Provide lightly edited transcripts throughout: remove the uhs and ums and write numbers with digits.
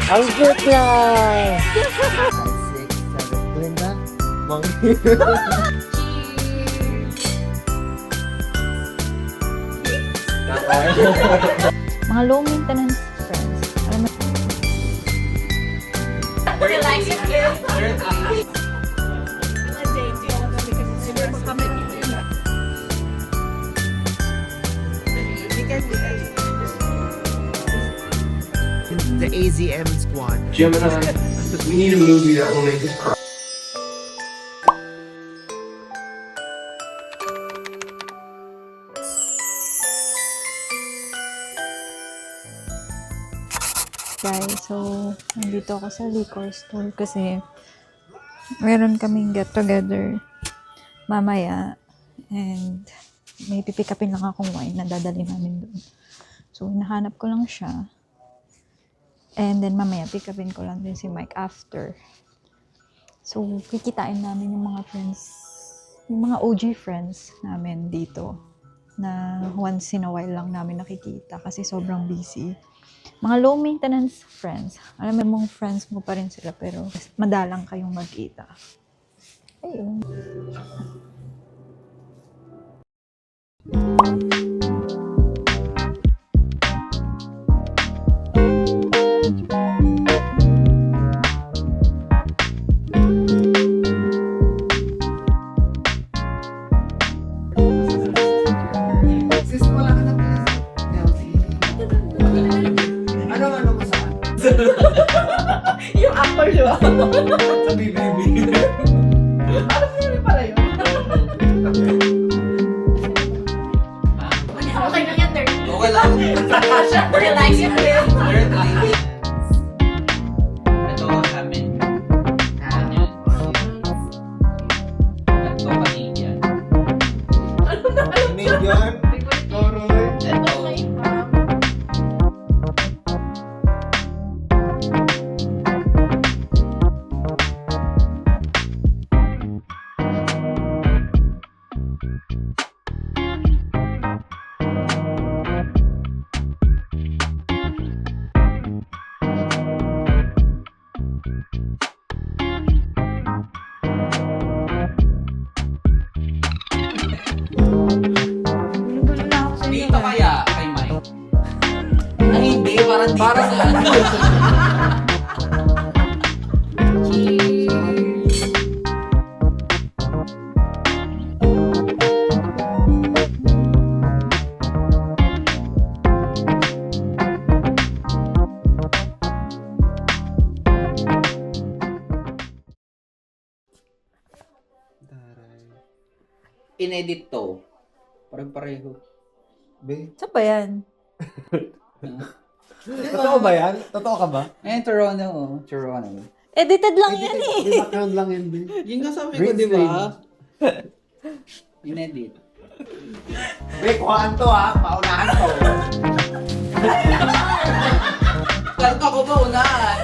Ang cute lang! 5, 6, 7, Glinda? Monkey. Mga low maintenance friends. Alam mo, The AZM squad. Gemini, we need a movie that will make us cry. guys, so nandito ako sa liquor store kasi meron kaming get together mamaya and may pipikapin lang akong wine na dadali namin doon. So, hinahanap ko lang siya. And then, mamaya, pick upin ko lang din si Mike after. So, kikitain namin yung mga friends, yung mga OG friends namin dito na once in a while lang namin nakikita kasi sobrang busy. Mga low maintenance friends. Alam mo mong friends mo pa rin sila pero madalang kayong magkita. Ayun. Sis, wala ka na pala sa LC. Ano mo saan? Yung actor, di ba? Sa BBB. Ano sinabi pala yun? Okay lang yan, third. Okay lang. Relax yung third. Ito kami. Ganyan. Ito Canadian. Canadian. Toroy. Ito. Dito kaya kay Mike? Ay, hindi. Parang dito sa in-edit to. Parang pareho. Be, Saan ba yan? totoo ba yan? Totoo ka ba? Ayan, Toronto. Oh. Toronto. Edited lang yan eh. Di background lang yan, Be. Yun nga sabi ko, Green di ba? screen. In-edit. Be, kuhaan to ha. Paunahan to. Kalto ko ba unahan?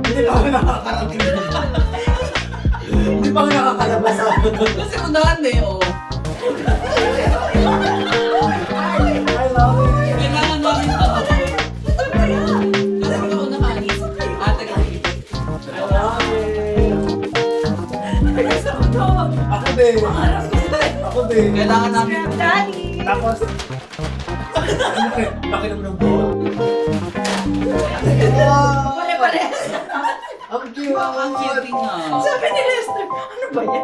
Hindi pa ako nakakarating. Hindi pa ako nakakalabas. Kasi unahan eh, oh. I love it. Kailangan namin to. Kasi ikaw unahan. Taga I love it. Ako din. Ako din. Kailangan namin to. Tapos, laki naman ng buwa. Pare-parehas. Ang cute! Ang cute nga. Sabi ni Lester, ano ba yan?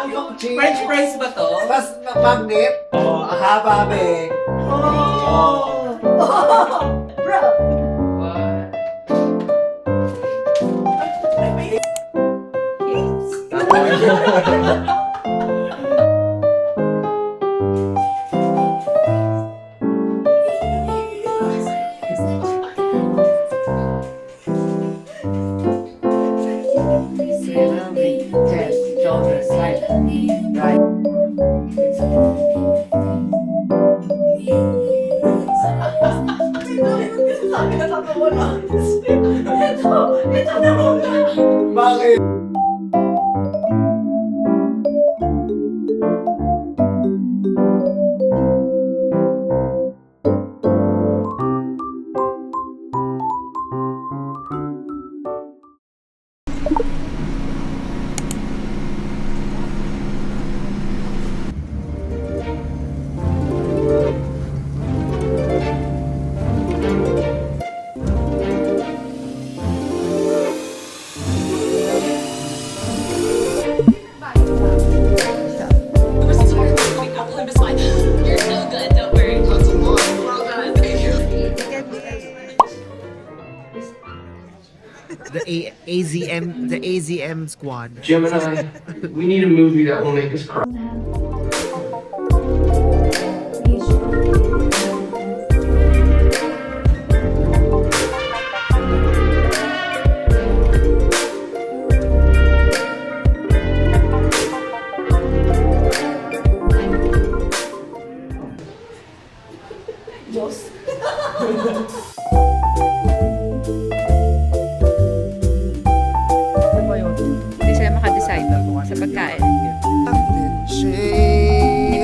Yung cheese. French fries ba to? Tapos magnet. Oh, ang haba, be. Oh! Bro! What? Chest, shoulders, side, right. Sabi na tatawa na. Ito na muna. Bakit? AZM squad. Gemini, we need a movie that will make us cry. Hindi sila makadecide sa pagkain. Change.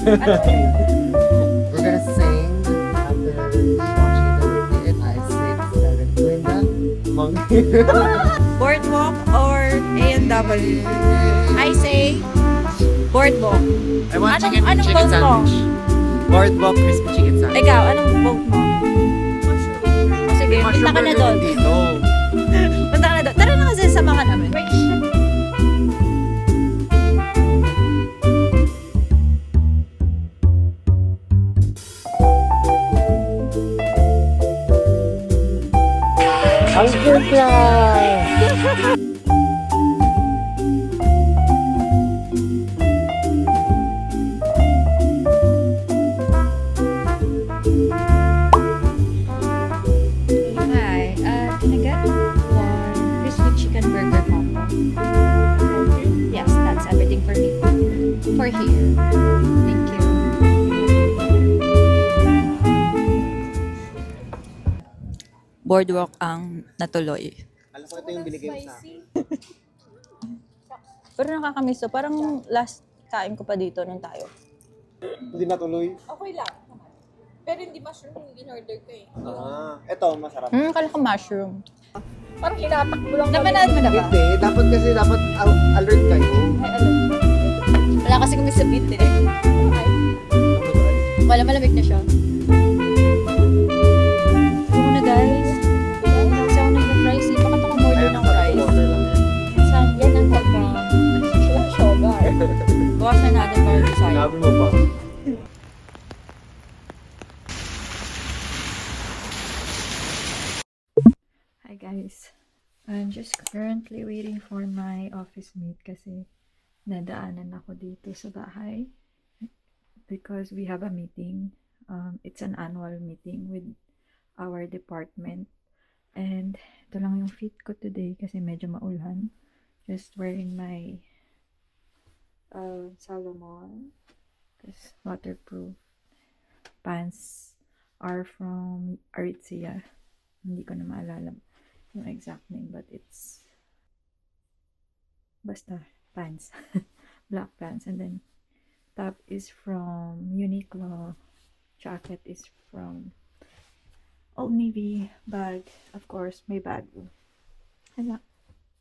We're gonna sing after watching the movie and I sing Seven Glinda. Monkey. Boardwalk or A&W? I say boardwalk. I want Anong- chicken anong chicken vote mo? sandwich. Boardwalk crispy chicken sandwich. Ikaw, anong vote mo? O sige, punta ka na doon. Dito. Punta ka na doon. Tara na kasi samahan namin. Ang ganda! Hi, can I get one crispy chicken burger combo? Yes, that's everything for me. For here. Thank you. Boardwalk ang natuloy. Alam ko ito yung binigay mo sa akin. Pero nakakamiss to. Parang last kain ko pa dito nung tayo. Hindi natuloy. Okay lang. Pero hindi mushroom yung in-order ko eh. Ito, masarap. Kala ko mushroom. Parang hinatakbo lang Napanood mo na ba? Hindi, dapat alert kayo. Ay, alam. Wala kasi kami sa beat eh. Wala, malamig na siya. Ano na guys? Hindi kasi ako nag-fries eh. Bakit ako order ng fries? Saan? Yan ang pagka. Sugar. Bawasan natin para sa sa'yo. Sabi mo pa. Hi guys. I'm just currently waiting for my office mate kasi nadaanan ako dito sa bahay because we have a meeting. It's an annual meeting with our department and ito lang yung fit ko today kasi medyo maulan. Just wearing my Salomon because waterproof pants are from Aritzia. Hindi ko na maalala yung exact name but it's basta pants. Black pants and then top is from Uniqlo, jacket is from Old Navy, bag of course may bag. Hala,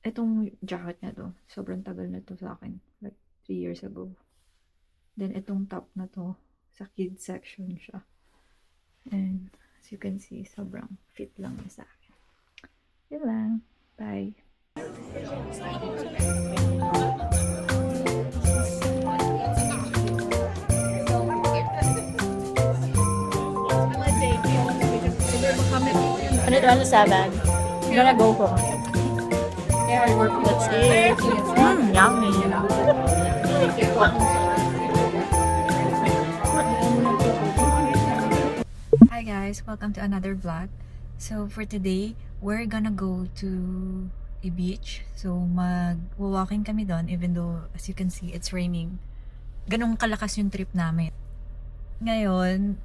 itong jacket na to sobrang tagal na to sa akin, like 3 years ago. Then itong top na to sa kids section siya and as you can see sobrang fit lang niya sa akin. Yun lang, bye. Ano 7? I'm gonna go for it. Let's see. Yummy. Hi guys, welcome to another vlog. So for today, we're gonna go to a beach. So mag-walking kami doon even though as you can see, it's raining. Ganong kalakas yung trip namin. Ngayon,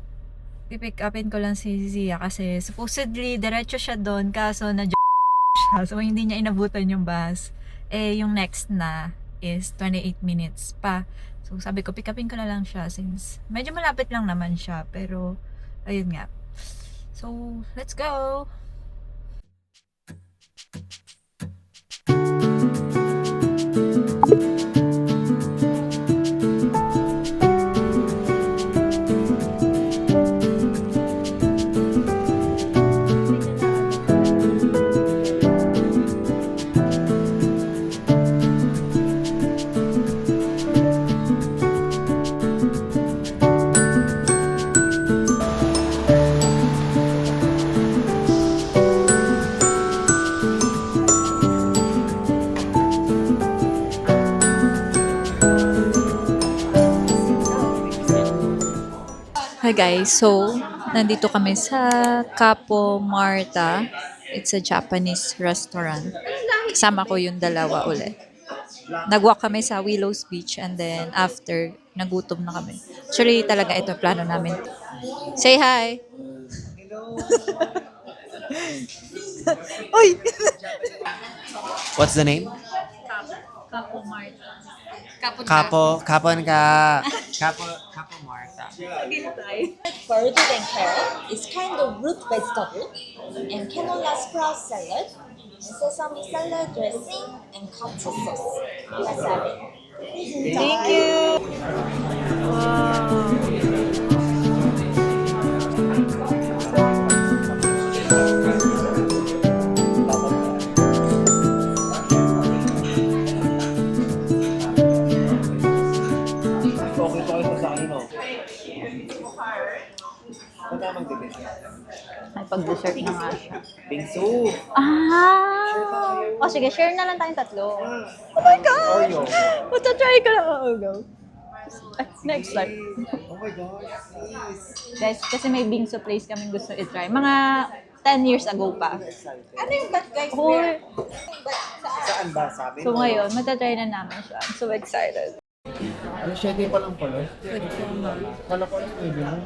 pipick upin ko lang si Zia kasi supposedly diretso siya doon kaso na siya. So hindi niya inabutan yung bus. Eh yung next na is 28 minutes pa. So sabi ko pick upin ko na lang siya since medyo malapit lang naman siya pero ayun nga. So let's go. Hi guys, so nandito kami sa Capo Marta. It's a Japanese restaurant. Kasama ko yung dalawa ulit. Nag-walk kami sa Willows Beach and then after, nagutom na kami. Actually, talaga ito plano namin. Say hi! Uy! What's the name? Capo Marta. Kapon ka. Capo Marta. Bird and carrot is kind of root vegetable, and canola sprout salad, and sesame salad dressing, and katsu sauce. That's it. Thank you! Ay, pag-dessert na nga siya. Bingsu. Ah! O sige, share na lang tayong tatlo. Oh my God! Matatry ko na. Oh, go. Next time. Oh my God. Guys, kasi may bingsu place kami gusto i-try. Mga 10 years ago pa. Ano yung that guys? Hoy! Saan ba? Sabi So ngayon, matatry na namin siya. I'm so excited. Ano, 7 pa lang pala. Kala ko ano, 9 lang.